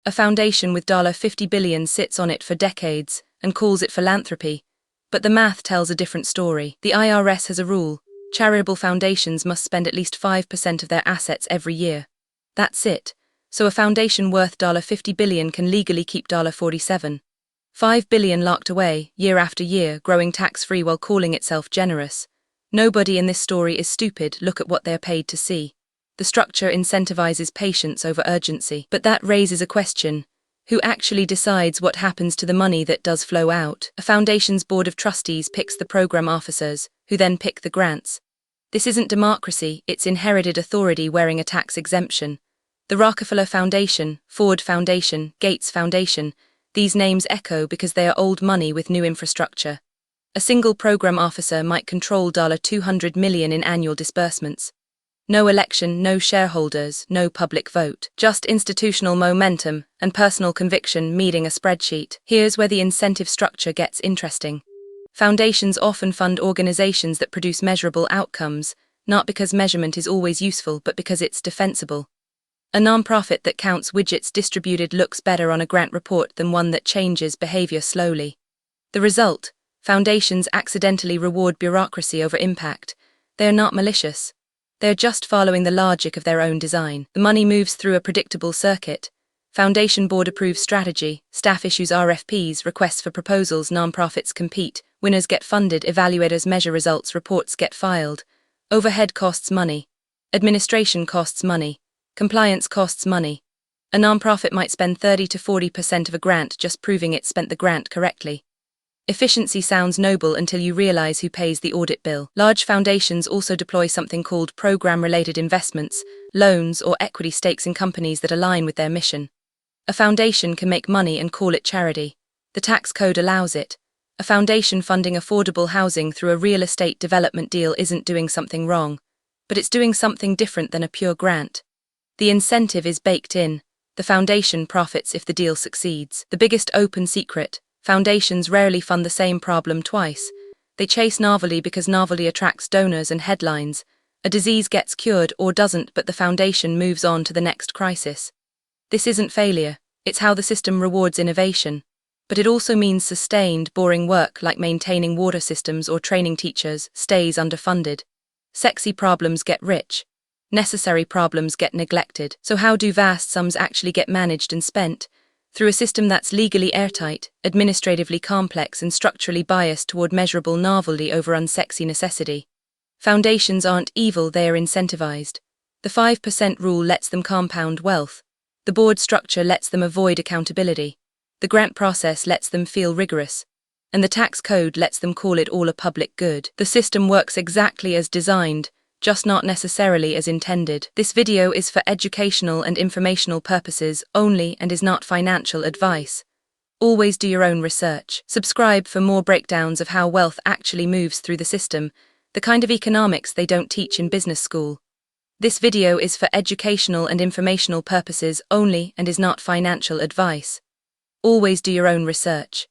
A foundation with $50 billion sits on it for decades and calls it philanthropy, but the math tells a different story. The IRS has a rule: charitable foundations must spend at least 5% of their assets every year. That's it. So a foundation worth $50 billion can legally keep $47.5 billion locked away, year after year, growing tax-free while calling itself generous. Nobody in this story is stupid. Look at what they're paid to see. The structure incentivizes patience over urgency. But that raises a question. Who actually decides what happens to the money that does flow out? A foundation's board of trustees picks the program officers, who then pick the grants. This isn't democracy, it's inherited authority wearing a tax exemption. The Rockefeller Foundation, Ford Foundation, Gates Foundation, these names echo because they are old money with new infrastructure. A single program officer might control $200 million in annual disbursements. No election, no shareholders, no public vote. Just institutional momentum and personal conviction meeting a spreadsheet. Here's where the incentive structure gets interesting. Foundations often fund organizations that produce measurable outcomes, not because measurement is always useful, but because it's defensible. A nonprofit that counts widgets distributed looks better on a grant report than one that changes behavior slowly. The result: foundations accidentally reward bureaucracy over impact. They are not malicious. They're just following the logic of their own design. The money moves through a predictable circuit. Foundation board approves strategy, staff issues RFPs, requests for proposals, nonprofits compete, winners get funded, evaluators measure results, reports get filed. Overhead costs money. Administration costs money. Compliance costs money. A nonprofit might spend 30 to 40% of a grant just proving it spent the grant correctly. Efficiency sounds noble until you realize who pays the audit bill. Large foundations also deploy something called program-related investments, loans or equity stakes in companies that align with their mission. A foundation can make money and call it charity. The tax code allows it. A foundation funding affordable housing through a real estate development deal isn't doing something wrong, but it's doing something different than a pure grant. The incentive is baked in. The foundation profits if the deal succeeds. The biggest open secret: foundations rarely fund the same problem twice. They chase novelty because novelty attracts donors and headlines. A disease gets cured or doesn't, but the foundation moves on to the next crisis. This isn't failure, it's how the system rewards innovation. But it also means sustained, boring work like maintaining water systems or training teachers stays underfunded. Sexy problems get rich. Necessary problems get neglected. So how do vast sums actually get managed and spent? Through a system that's legally airtight, administratively complex and structurally biased toward measurable novelty over unsexy necessity. Foundations aren't evil, they are incentivized. The 5% rule lets them compound wealth. The board structure lets them avoid accountability. The grant process lets them feel rigorous. And the tax code lets them call it all a public good. The system works exactly as designed, just not necessarily as intended. This video is for educational and informational purposes only and is not financial advice. Always do your own research. Subscribe for more breakdowns of how wealth actually moves through the system, the kind of economics they don't teach in business school. This video is for educational and informational purposes only and is not financial advice. Always do your own research.